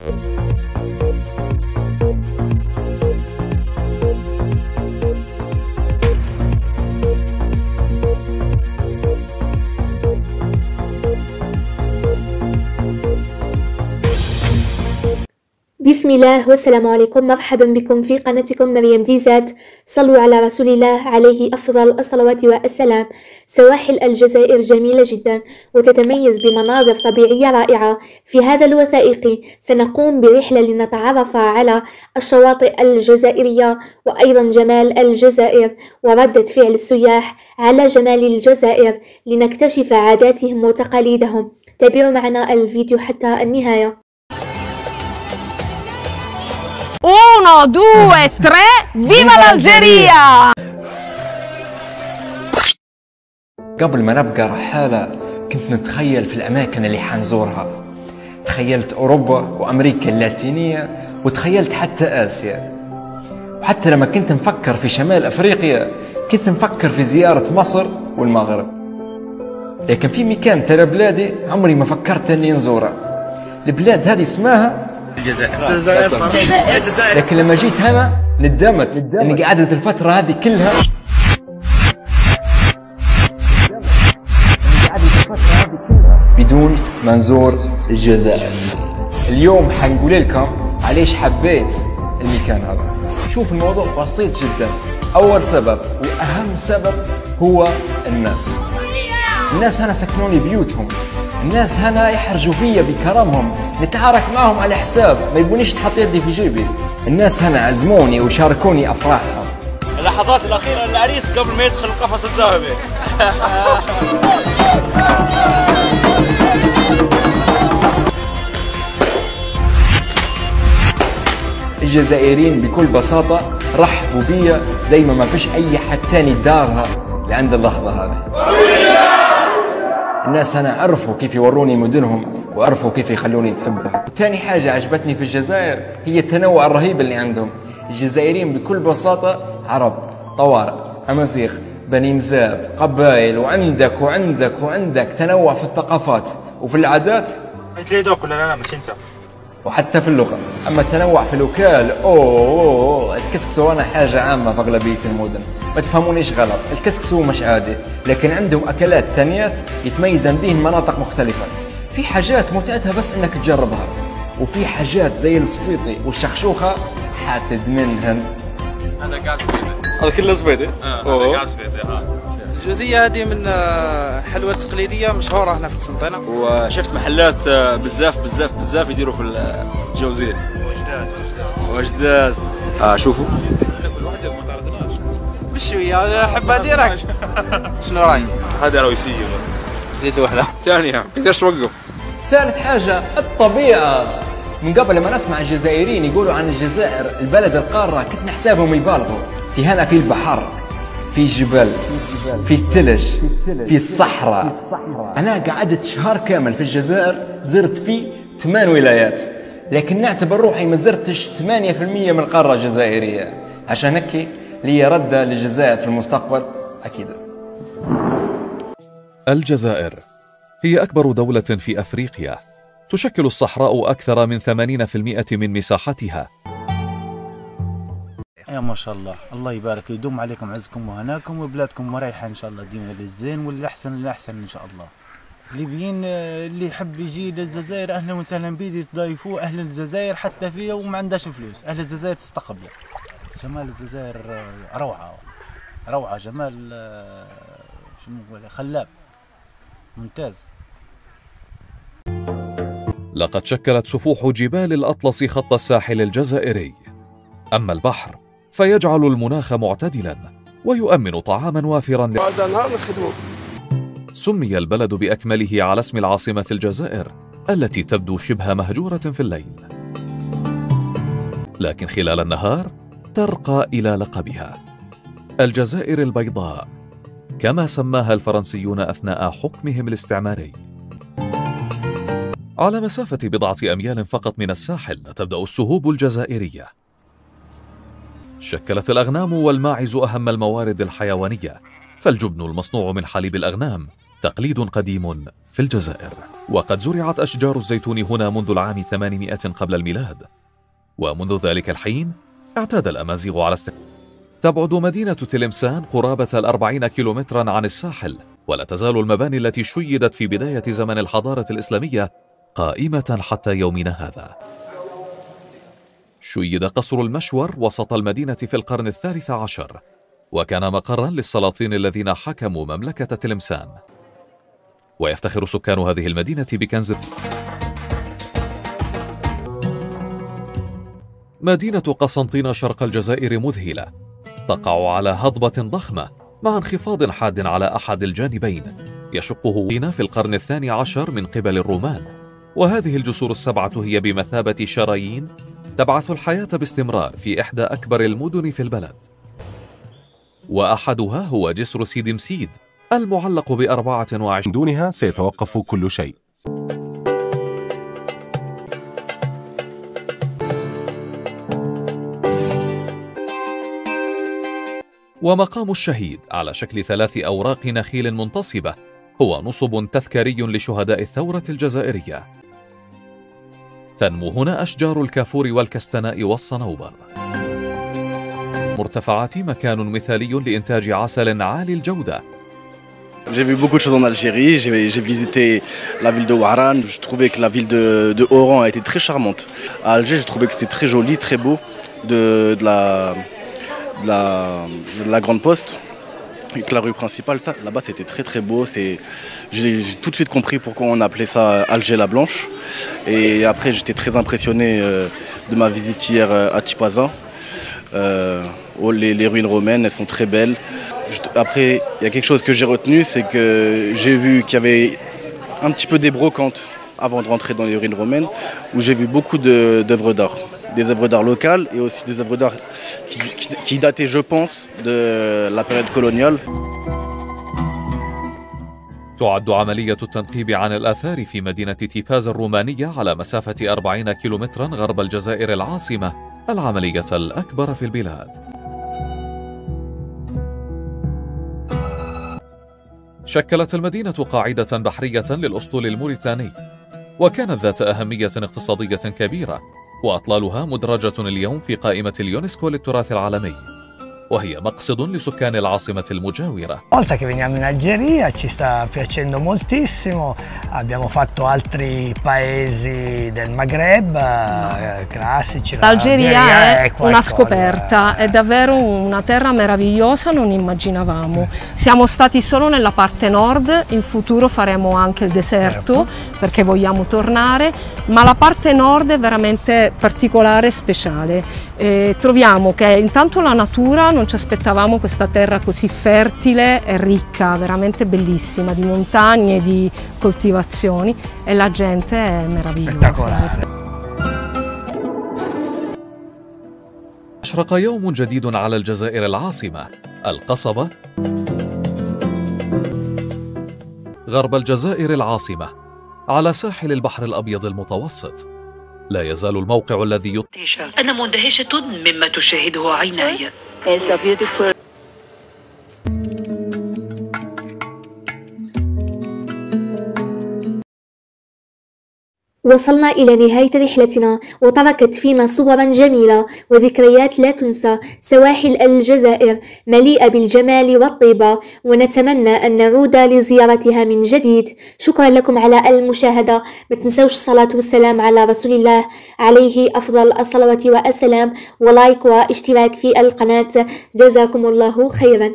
بسم الله والسلام عليكم، مرحبا بكم في قناتكم مريم ديزات. صلوا على رسول الله عليه أفضل الصلوات والسلام. سواحل الجزائر جميلة جدا وتتميز بمناظر طبيعية رائعة. في هذا الوثائقي سنقوم برحلة لنتعرف على الشواطئ الجزائرية وأيضا جمال الجزائر وردة فعل السياح على جمال الجزائر، لنكتشف عاداتهم وتقاليدهم. تابعوا معنا الفيديو حتى النهاية. 1 2 3 فيما الألجيرية! قبل ما نبقى رحالة كنت نتخيل في الأماكن اللي حنزورها. تخيلت أوروبا وأمريكا اللاتينية وتخيلت حتى آسيا، وحتى لما كنت نفكر في شمال أفريقيا كنت نفكر في زيارة مصر والمغرب. لكن في مكان ترى بلادي عمري ما فكرت أني نزوره. البلاد هذه اسمها الجزائر. لكن لما جيت هنا ندمت اني قعدت الفترة هذه كلها بدون ما نزور الجزائر. اليوم حنقول لكم علاش حبيت المكان هذا. شوف، الموضوع بسيط جدا. اول سبب واهم سبب هو الناس هنا سكنوني بيوتهم. الناس هنا يحرجوا فيا بكرمهم، نتعارك معهم على حساب، ما يبونيش تحط يدي في جيبي. الناس هنا عزموني وشاركوني افراحهم. اللحظات الاخيره للعريس قبل ما يدخل القفص الذهبي. الجزائريين بكل بساطه رحبوا بيا زي ما فيش اي حد تاني دارها لعند اللحظه هذه. الناس هنا عرفوا كيف يوروني مدنهم وعرفوا كيف يخلوني نحبها. ثاني حاجة عجبتني في الجزائر هي التنوع الرهيب اللي عندهم. الجزائريين بكل بساطة عرب، طوارئ، أمازيغ، بني مزاب، قبائل، وعندك تنوع في الثقافات وفي العادات. انت لي دوك ولا لا؟ مش انت. وحتى في اللغة. أما التنوع في الوكال الكسكسو أنا حاجة عامة في أغلبية المدن، ما تفهمونيش غلط، الكسكسو مش عادي، لكن عندهم أكلات تانيات يتميزن بهن مناطق مختلفة. في حاجات متعتها بس إنك تجربها، وفي حاجات زي الصفيطي والشخشوخة حتدمنهن. هذا قاعد صفيطي، هذا كله صفيطي؟ هذا قاعد صفيطي. الجوزية هذه من حلوى تقليدية مشهورة هنا في قسنطينة، وشفت محلات بزاف يديروا في الجوزية. وجدات شوفوا كل وحدة ما تعرضناش بشوية. أنا أحبها ديركت. شنو رايك؟ هذا رويسية زيد وحدة ثانية تقدرش توقف. ثالث حاجة الطبيعة. من قبل لما نسمع الجزائريين يقولوا عن الجزائر البلد القارة كنت نحسابهم يبالغوا. في هنا في البحر، في جبل، في الثلج، في الصحراء. أنا قعدت شهر كامل في الجزائر، زرت فيه 8 ولايات، لكن نعتبر روحي ما زرتش 8% من القارة الجزائرية. عشان هيك لي ردة للجزائر في المستقبل أكيد. الجزائر هي أكبر دولة في أفريقيا، تشكل الصحراء أكثر من 80% من مساحتها. يا ما شاء الله، الله يبارك، يدوم عليكم عزكم وهناكم وبلادكم مريحة إن شاء الله ديما للزين والأحسن إن شاء الله. الليبيين اللي يحب يجي للجزائر أهلا وسهلا بيه، تضيفوه أهل الجزائر حتى فيه وما عندهاش فلوس. أهل الجزائر تستقبله. جمال الجزائر روعة جمال شنو نقول خلاب ممتاز. لقد شكلت سفوح جبال الأطلس خط الساحل الجزائري، أما البحر فيجعل المناخ معتدلا ويؤمن طعاما وافرا. سمي البلد بأكمله على اسم العاصمة الجزائر التي تبدو شبه مهجورة في الليل، لكن خلال النهار ترقى إلى لقبها الجزائر البيضاء، كما سماها الفرنسيون أثناء حكمهم الاستعماري. على مسافة بضعة أميال فقط من الساحل تبدأ السهوب الجزائرية. شكلت الأغنام والماعز أهم الموارد الحيوانية، فالجبن المصنوع من حليب الأغنام تقليد قديم في الجزائر. وقد زرعت أشجار الزيتون هنا منذ العام 800 قبل الميلاد، ومنذ ذلك الحين اعتاد الأمازيغ على تبعد مدينة تلمسان قرابة 40 كيلومترا عن الساحل، ولا تزال المباني التي شيدت في بداية زمن الحضارة الإسلامية قائمة حتى يومنا هذا. شيد قصر المشور وسط المدينة في القرن الثالث عشر، وكان مقرا للسلاطين الذين حكموا مملكة تلمسان. ويفتخر سكان هذه المدينة بكنز. مدينة قسنطينة شرق الجزائر مذهلة، تقع على هضبة ضخمة مع انخفاض حاد على أحد الجانبين يشقه في القرن الثاني عشر من قبل الرومان. وهذه الجسور السبعة هي بمثابة شرايين تبعث الحياة باستمرار في إحدى أكبر المدن في البلد، وأحدها هو جسر سيدي مسيد المعلق ب24. دونها سيتوقف كل شيء. ومقام الشهيد على شكل 3 أوراق نخيل منتصبة هو نصب تذكاري لشهداء الثورة الجزائرية. تنمو هنا أشجار الكافور والكستناء والصنوبر. مرتفعات مكان مثالي لإنتاج عسل عالي الجودة. J'ai vu beaucoup de choses en Algérie, j'ai visité la ville de Ouaran, je trouvais que la ville de Oran était très charmante. À Alger, j'ai trouvé que c'était très joli, très beau, de la Grande Poste, et que la rue principale, ça, là-bas c'était très très beau. J'ai tout de suite compris pourquoi on appelait ça Alger la Blanche. Et après j'étais très impressionné de ma visite hier à Tipaza. Les ruines romaines, elles sont très belles. Après, il y a quelque chose que j'ai retenu, c'est que j'ai vu qu'il y avait un petit peu des brocantes avant de rentrer dans les ruines romaines, où j'ai vu beaucoup d'œuvres d'art. Des œuvres d'art locales et aussi des œuvres d'art qui dataient, je pense, de la période coloniale. تعد عملية التنقيب عن الآثار في مدينة تيباز الرومانية على مسافة 40 كيلومترا غرب الجزائر العاصمة العملية الأكبر في البلاد. شكلت المدينة قاعدة بحرية للأسطول الموريتاني، وكانت ذات أهمية اقتصادية كبيرة، وأطلالها مدرجة اليوم في قائمة اليونسكو للتراث العالمي، وهي مقصد لسكان العاصمة المجاورة. Volta che veniamo in Algeria ci sta piacendo moltissimo, abbiamo fatto altri paesi del Maghreb classici. L'Algeria è una scoperta, è davvero una terra meravigliosa, non immaginavamo. Siamo stati solo nella parte nord, in futuro faremo anche il deserto perché vogliamo tornare, ma la parte nord è veramente particolare e speciale. Troviamo che intanto la natura, non ci aspettavamo questa terra così fertile e ricca, veramente bellissima, di montagne, di coltivazioni, e la gente è meravigliosa. أشرق يوم جديد على الجزائر العاصمة القصبة غرب الجزائر العاصمة على ساحل البحر الأبيض المتوسط. لا يزال الموقع الذي أنا مندهشة مما تشاهده عيناي. وصلنا إلى نهاية رحلتنا، وتركت فينا صورا جميلة وذكريات لا تنسى. سواحل الجزائر مليئة بالجمال والطيبة، ونتمنى أن نعود لزيارتها من جديد. شكرا لكم على المشاهدة. ما تنسوش الصلاة والسلام على رسول الله عليه أفضل الصلوات والسلام، ولايك واشتراك في القناة. جزاكم الله خيرا.